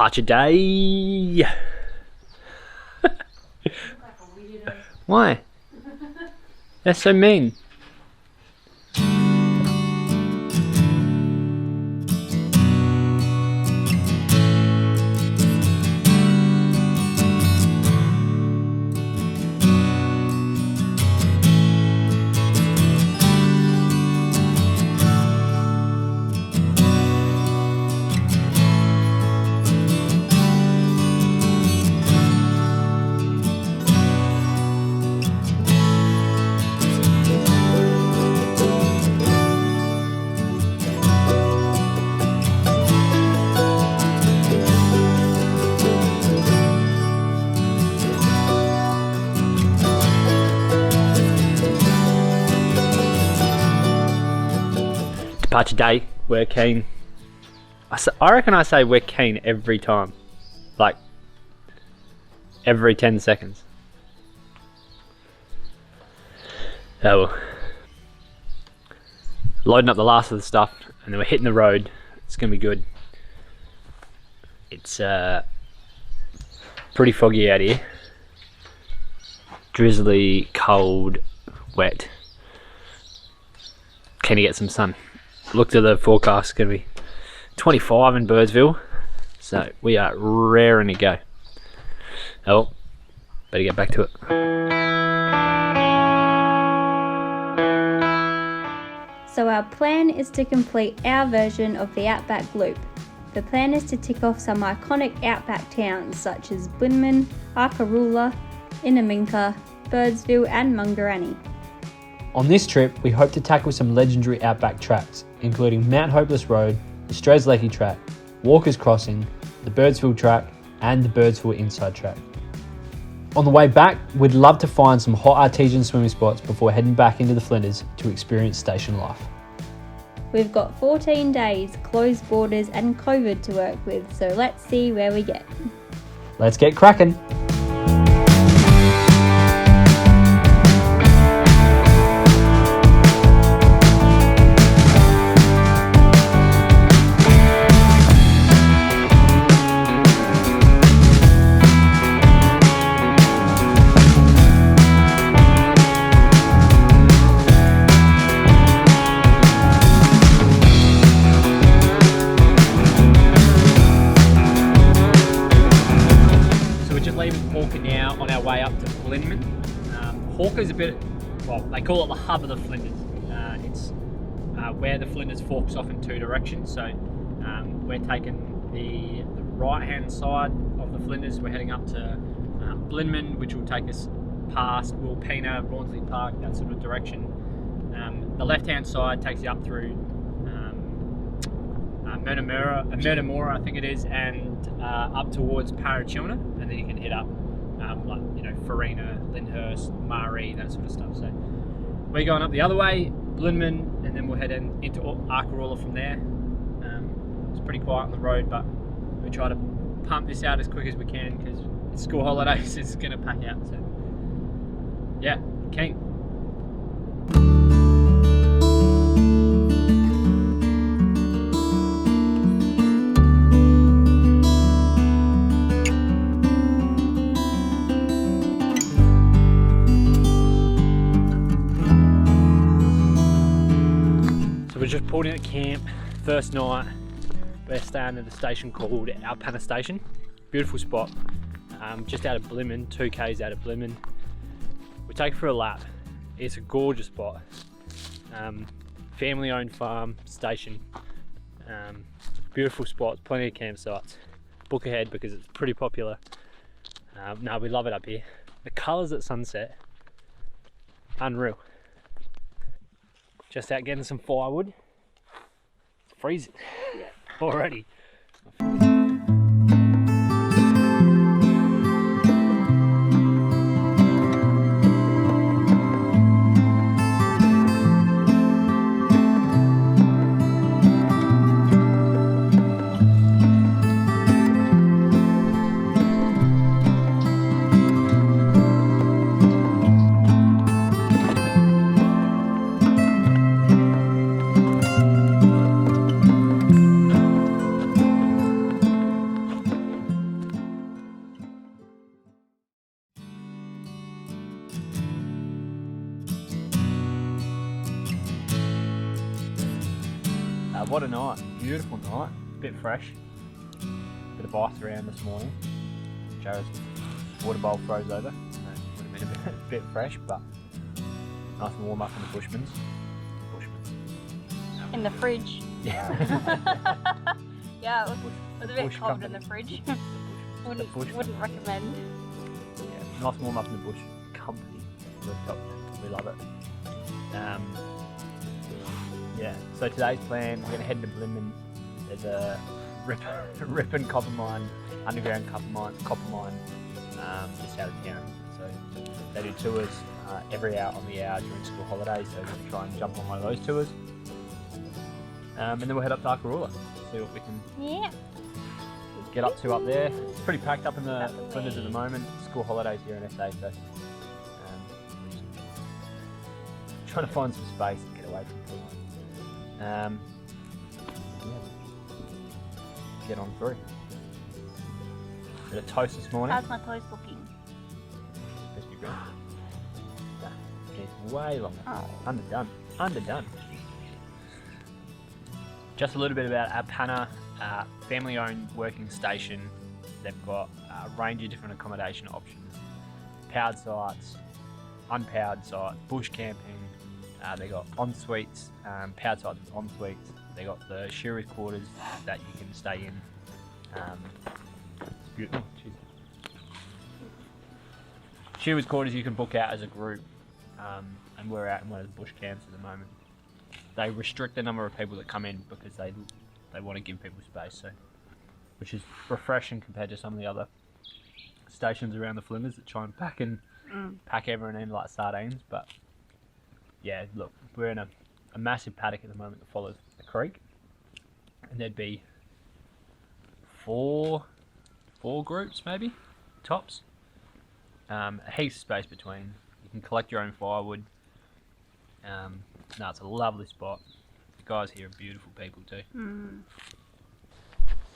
Departure day. Why? They're so mean. Departure day, we're keen. I reckon I say we're keen every time. Like, every 10 seconds. Oh well. Loading up the last of the stuff, and then we're hitting the road. It's gonna be good. It's pretty foggy out here. Drizzly, cold, wet. Keen to get some sun. Looked at the forecast, it's going to be 25 in Birdsville, so we are raring to go. Oh, better get back to it. So our plan is to complete our version of the Outback Loop. The plan is to tick off some iconic outback towns such as Blinman, Arkaroola, Innamincka, Birdsville and Mungarani. On this trip, we hope to tackle some legendary outback tracks, including Mount Hopeless Road, the Strzelecki Track, Walker's Crossing, the Birdsville Track, and the Birdsville Inside Track. On the way back, we'd love to find some hot artesian swimming spots before heading back into the Flinders to experience station life. We've got 14 days, closed borders and COVID to work with, so let's see where we get. Let's get cracking! Blinman. Hawker's a bit, well, they call it the hub of the Flinders. It's where the Flinders forks off in two directions. So we're taking the right hand side of the Flinders. We're heading up to Blinman, which will take us past Wilpena, Rawnsley Park, that sort of direction. The left hand side takes you up through Murnamura, I think it is, and up towards Parachilna, and then you can hit up like, you know, Farina, Lyndhurst, Murray, that sort of stuff. So we're going up the other way, Blinman, and then we'll head into Arkaroola from there. It's pretty quiet on the road, but we try to pump this out as quick as we can because it's school holidays. It's going to pack out. So yeah, keen. We just pulled in at camp, first night. We're staying at a station called Outback Station. Beautiful spot, just out of Blinman, 2 k's out of Blinman. We take it for a lap. It's a gorgeous spot. Family owned farm station. Beautiful spots, plenty of campsites. Book ahead because it's pretty popular. No, we love it up here. The colours at sunset, unreal. Just out getting some firewood. It's freezing already. what a night. Beautiful night. Bit fresh. Bit of ice around this morning. Jared's water bowl froze over. Would have been a bit fresh, but nice and warm up in the Bushmans. In the fridge. Yeah. Yeah, it was a bit Bush cold company. in the fridge. The bush Wouldn't recommend. Yeah, nice and warm up in the bush company. Rooftop. We love it. Yeah, so today's plan, we're going to head to Blinman. There's a ripping copper mine, underground copper mine just out of town. So they do tours every hour on the hour during school holidays, so we're going to try and jump on one of those tours. And then we'll head up to Arkaroola, see what we can get up to up there. It's pretty packed up in the Flinders at the moment. School holidays here in SA, so we're just trying to find some space and get away from people. Yeah. Get on through. Bit of toast this morning. How's my toast looking? Crispy bread. It's way longer. Oh. Underdone. Just a little bit about Apana, family-owned working station. They've got a range of different accommodation options. Powered sites, unpowered sites, bush camping. They got en-suites, powered sites with en-suites. They got the shearers quarters that you can stay in. It's beautiful. Shearers quarters you can book out as a group, and we're out in one of the bush camps at the moment. They restrict the number of people that come in because they want to give people space, so which is refreshing compared to some of the other stations around the Flinders that try and pack everyone in like sardines. But yeah, look, we're in a massive paddock at the moment that follows a creek, and there'd be four groups maybe, tops. Heaps of space between. You can collect your own firewood. No, it's a lovely spot. The guys here are beautiful people too.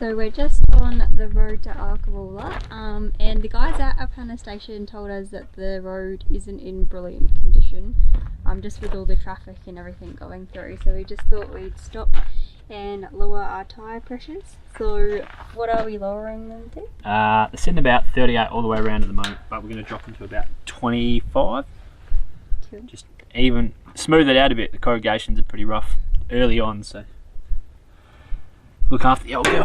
So we're just on the road to Arkaroola, and the guys at Apana Station told us that the road isn't in brilliant condition, just with all the traffic and everything going through. So we just thought we'd stop and lower our tyre pressures. So what are we lowering them to? They're sitting about 38 all the way around at the moment, but we're going to drop them to about 25. Cool. Just even smooth it out a bit. The corrugations are pretty rough early on, so look after the old girl.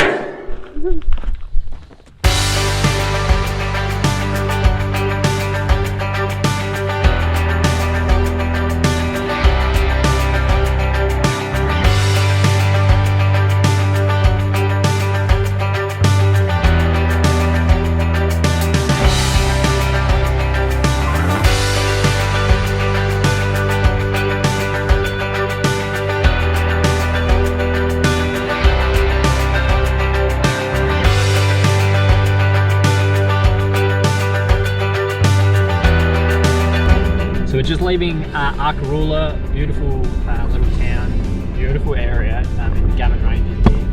We're just leaving Arkaroola, beautiful little town, beautiful area in the Innamincka Ranges here.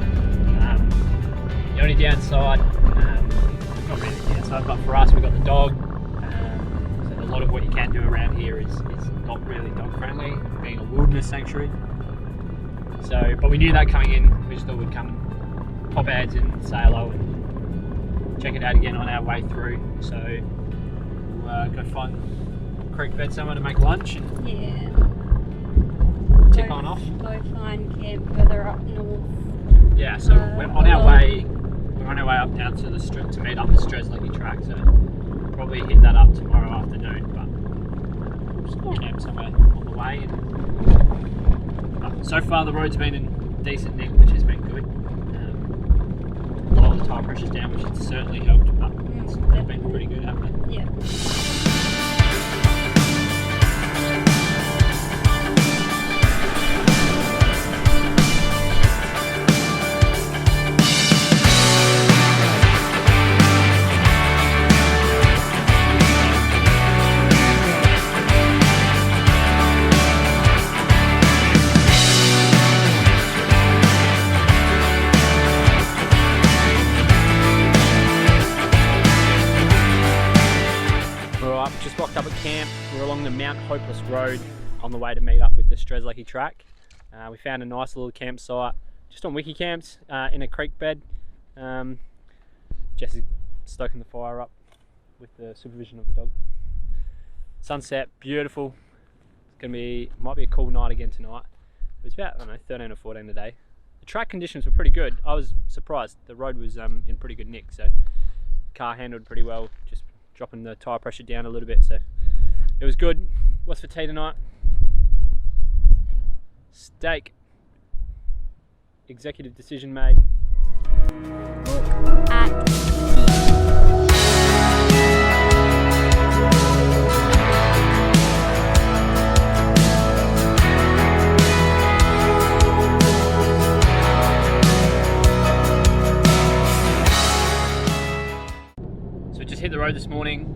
The only downside, not really the downside, but for us we've got the dog, so a lot of what you can do around here is not really dog friendly, being a wilderness sanctuary. So, but we knew that coming in, we just thought we'd come and pop our heads in, say hello and check it out again on our way through. So we'll go find creek bed somewhere to make lunch and tick on off. Go find camp further up north. Yeah, so we're on our way up down to the strip to meet up the Strzelecki Track, so probably hit that up tomorrow afternoon, but just camp somewhere on the way. But so far the road's been in decent nick, which has been good. A lot of the tire pressure's down, which has certainly helped, but they've been pretty good, haven't they? Yeah. Just rocked up at camp. We're along the Mount Hopeless Road on the way to meet up with the Strzelecki Track. We found a nice little campsite just on wiki camps in a creek bed. Jess is stoking the fire up with the supervision of the dog. Sunset, beautiful. It's gonna be, might be a cool night again tonight. It was about, I don't know, 13 or 14 today. The track conditions were pretty good. I was surprised. The road was in pretty good nick, so car handled pretty well. Just dropping the tyre pressure down a little bit, so it was good. What's for tea tonight? Steak. Executive decision made. Look at So we just hit the road this morning.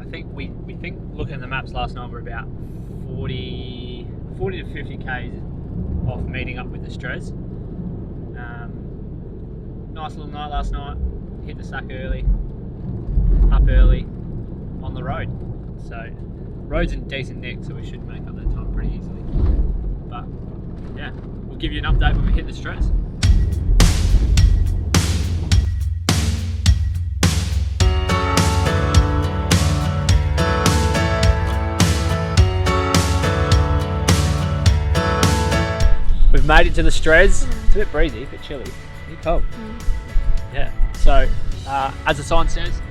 I think we think, looking at the maps last night, we're about 40 to 50 k's off meeting up with the Strez. Nice little night last night. Hit the suck early, up early, on the road. So road's in decent nick, so we should make up that time pretty easily. But yeah, we'll give you an update when we hit the Strez. We've made it to the Strez. It's a bit breezy, a bit chilly, a bit cold. Yeah, so as the sign says,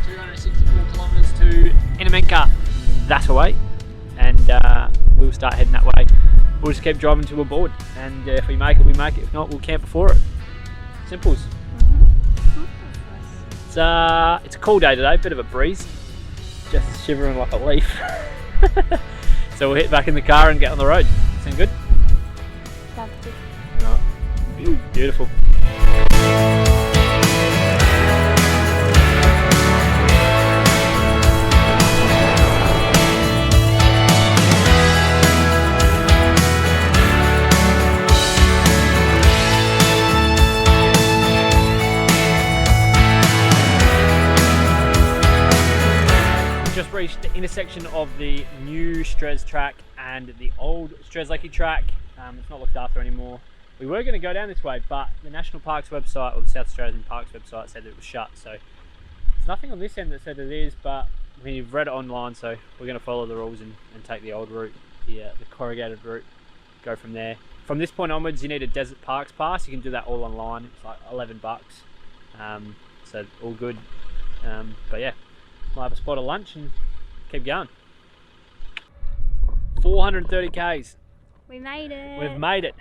264 kilometres to Innamincka, that away, and we'll start heading that way. We'll just keep driving till we're bored, and if we make it, we make it. If not, we'll camp before it. Simples. It's a cool day today, bit of a breeze, just shivering like a leaf. So we'll hit back in the car and get on the road. Sound good? Right. Beautiful. Just reached the intersection of the new Strzelecki Track and the old Strzelecki Track. It's not looked after anymore. We were going to go down this way, but the National Parks website, or the South Australian Parks website, said that it was shut. So there's nothing on this end that said it is, but we've read it online, so we're going to follow the rules and take the old route, the corrugated route, go from there. From this point onwards, you need a Desert Parks pass. You can do that all online. It's like $11. So all good. But yeah, might have a spot of lunch and keep going. 430 k's. we made it. We've made it.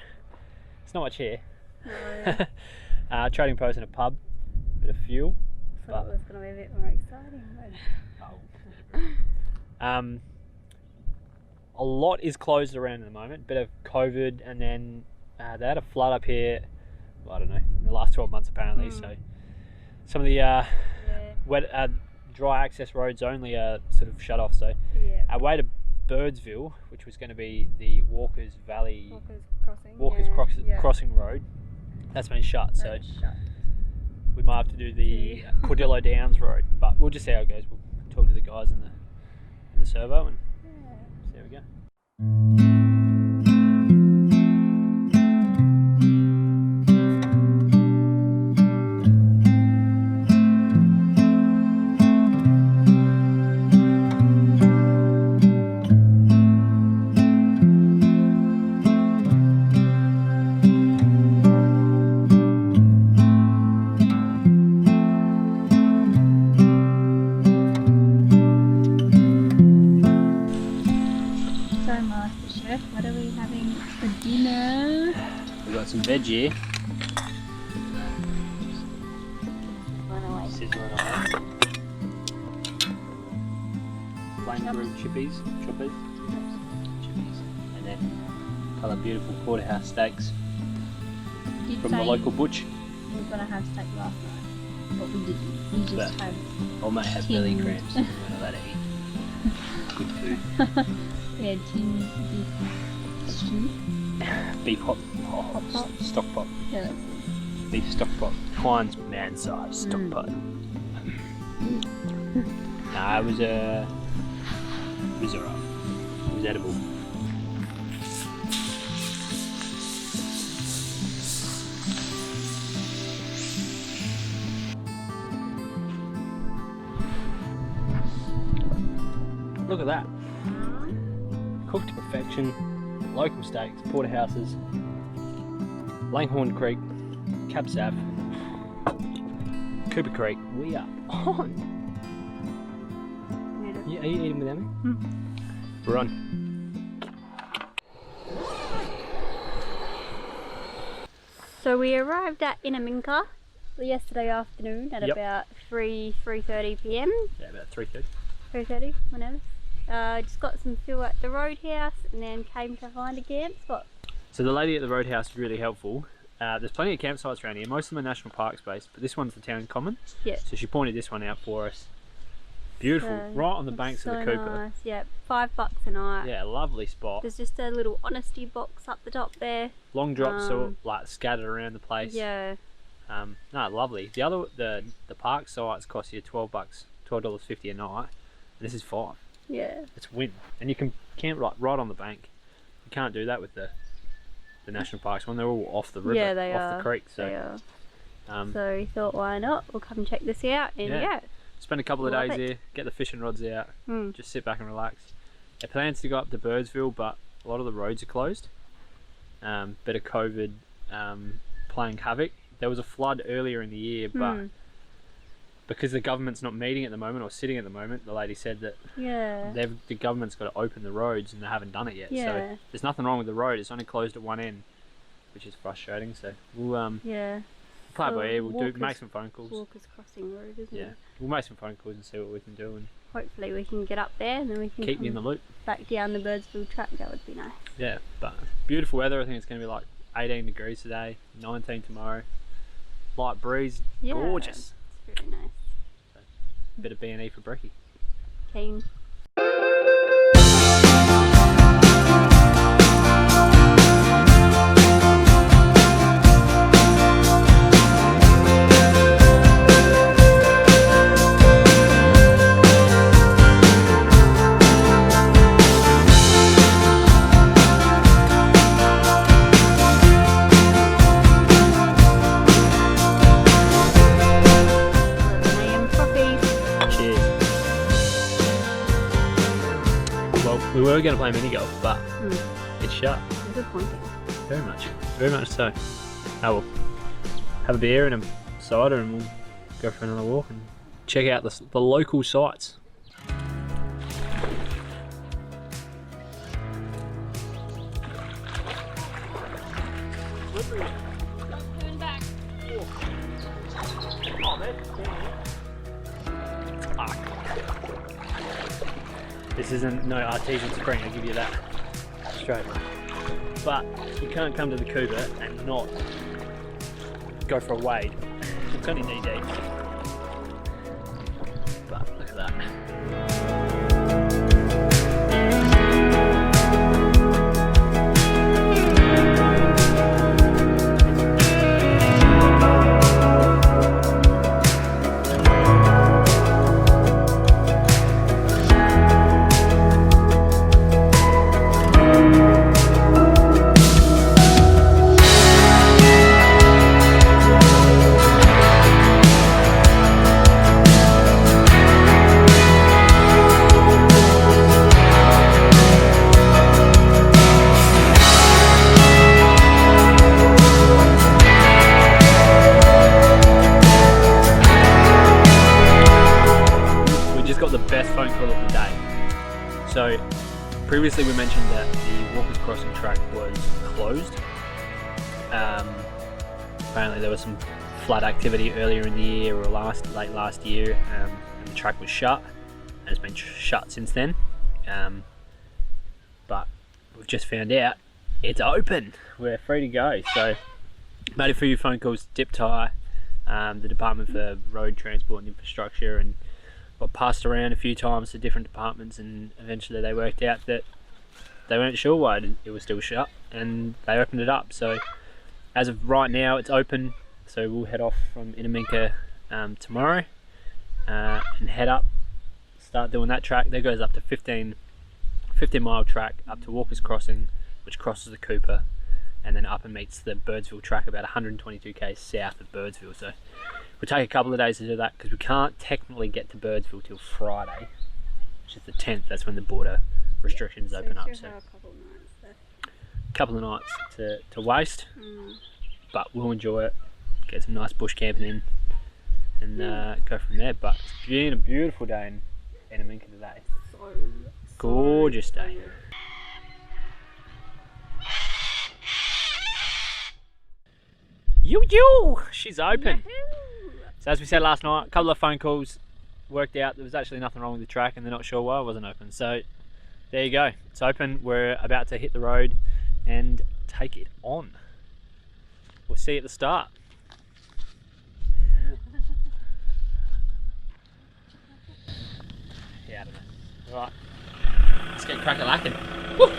It's not much here. No. Trading post in a pub, bit of fuel. Thought it was going to be a bit more exciting. But... a lot is closed around at the moment. Bit of COVID, and then they had a flood up here. Well, I don't know, in the last 12 months apparently. So some of the wet, dry access roads only are sort of shut off. So our way to Birdsville, which was going to be the Walker's Valley, Crossing Road, that's been shut. So we might have to do the Cordillo Downs Road, but we'll just see how it goes. We'll talk to the guys in the servo and see how we go. What are we having for dinner? We've got some veg here. Sizzling away. Plain grilled chippies, choppers. Chippies. And then a couple of beautiful porterhouse steaks from the local butch. We were going to have steak last night, but we didn't. We just had I might have belly cramps. I'm not allowed to eat good food. We had tin beef stew. Beef hot pot. Stock pot. Yeah, beef stock pot. Heinz man size stock pot. Nah, it was alright. It was edible. Look at that. Cooked to perfection. Local steaks, porterhouses, Langhorne Creek, Cab Sav, Cooper Creek. We are on. Yeah, are you eating with Emmy? We're on. So we arrived at Innamincka yesterday afternoon at Yep. about 3:30 p.m. Yeah, about 3:30. 3:30, whenever. Just got some fuel at the roadhouse and then came to find a camp spot. So the lady at the roadhouse is really helpful. There's plenty of campsites around here. Most of them are national parks based, but this one's the town common. Yeah. So she pointed this one out for us. Beautiful, right on the banks of the Cooper. Nice. Yeah, $5 a night. Yeah, lovely spot. There's just a little honesty box up the top there. Long drops all like scattered around the place. Yeah. No, lovely. The park sites cost you $12.50 a night. This is $5. Yeah. It's win, and you can camp right on the bank. You can't do that with the national parks when they're all off the river, Yeah, they off are. the creek. So, They are. So we thought, why not? We'll come check this out. And yeah. Spend a couple of Love days it. here, get the fishing rods out, just sit back and relax. Our plans to go up to Birdsville, but a lot of the roads are closed. Bit of COVID playing havoc. There was a flood earlier in the year, but because the government's not meeting at the moment or sitting at the moment, the lady said that the government's got to open the roads and they haven't done it yet. Yeah. So there's nothing wrong with the road. It's only closed at one end, which is frustrating. So we'll play by ear. We'll make some phone calls. Walker's Crossing Road, isn't it? We'll make some phone calls and see what we can do and Hopefully we can get up there and then we can keep you in the loop. back down the Birdsville track. That would be nice. Yeah, but beautiful weather. I think it's going to be like 18 degrees today, 19 tomorrow. Light breeze, Yeah, gorgeous. It's very nice. Bit of B&E for brekkie. Keen. We were going to play mini golf, but it's shut. Disappointing. Very much so. We'll have a beer and a cider and we'll go for another walk and check out the local sites. Turn back. This isn't no artesian spring, I'll give you that straight. But you can't come to the Cooper and not go for a wade. It's only knee deep. But look at that. So previously we mentioned that the Walker's Crossing track was closed. Apparently there was some flood activity earlier in the year or late last year, and the track was shut and it's been shut since then. But we've just found out it's open. We're free to go. So made a few phone calls to Dip Tire, the Department for Road Transport and Infrastructure, and got passed around a few times to different departments, and eventually they worked out that they weren't sure why it was still shut and they opened it up. So as of right now it's open, so we'll head off from Innamincka tomorrow and head up, start doing that track. That goes up to 15 mile track up to Walker's Crossing, which crosses the Cooper, and then up and meets the Birdsville track about 122k south of Birdsville. So we'll take a couple of days to do that because we can't technically get to Birdsville till Friday, which is the 10th. That's when the border restrictions open up. So a couple of nights left. a couple of nights to waste, but we'll enjoy it. Get some nice bush camping in, and go from there. But it's been a beautiful day in Innamincka today. Gorgeous day. You! She's open. So as we said last night, a couple of phone calls worked out there was actually nothing wrong with the track, and they're not sure why it wasn't open. So there you go. It's open. We're about to hit the road and take it on. We'll see you at the start. Yeah, I don't know. Alright, let's get crack-a-lacking. Well,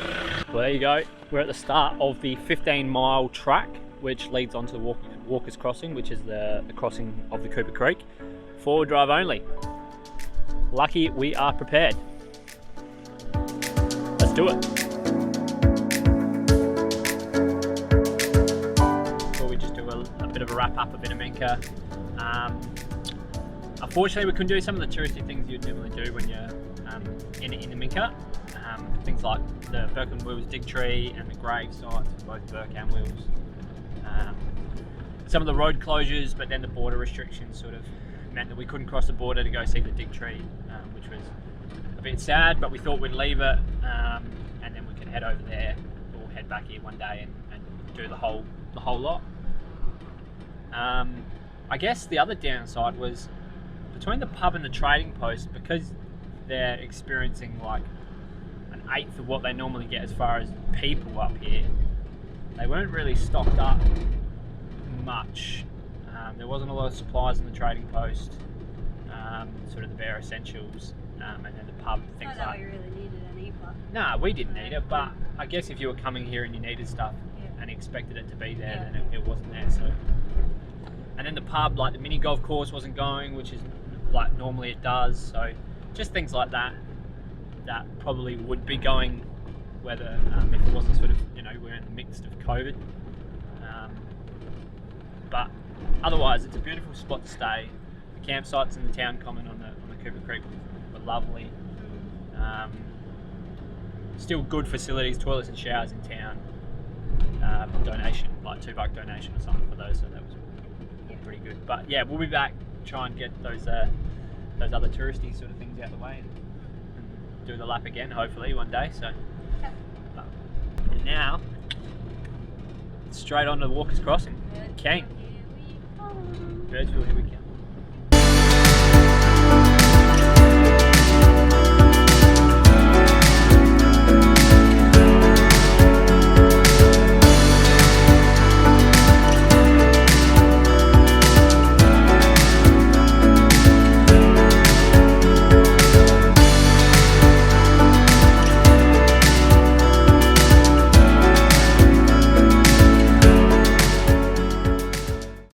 there you go. We're at the start of the 15-mile track, which leads onto the Walker's Crossing, which is the crossing of the Cooper Creek. 4-wheel drive only. Lucky we are prepared. Let's do it. Before we just do a bit of a wrap up of Innamincka. Unfortunately, we couldn't do some of the touristy things you'd normally do when you're in Innamincka. Things like the Burke and Wills dig tree and the grave sites for both Burke and Wills. Some of the road closures, but then the border restrictions sort of meant that we couldn't cross the border to go see the dig tree, which was a bit sad, but we thought we'd leave it and then we could head over there or head back here one day and do the whole lot. I guess the other downside was between the pub and the trading post, because they're experiencing like an eighth of what they normally get as far as people up here. They weren't really stocked up much. There wasn't a lot of supplies in the trading post, sort of the bare essentials, and then the pub, things like that. We really needed any, but... Nah, we didn't need it, but I guess if you were coming here and you needed stuff and expected it to be there, then it wasn't there. So, and then the pub, like the mini golf course wasn't going, which is like normally it does. So just things like that probably would be going, whether if it wasn't sort of, you know, we're in the midst of COVID. But otherwise, it's a beautiful spot to stay. The campsites in the town common on the Cooper Creek were lovely. Still good facilities, toilets and showers in town. Donation, like $2 donation or something for those, so that was pretty good. But yeah, we'll be back, try and get those other touristy sort of things out of the way and do the lap again, hopefully one day. So, and now straight on to Walker's Crossing. King. Birdsville, here we come.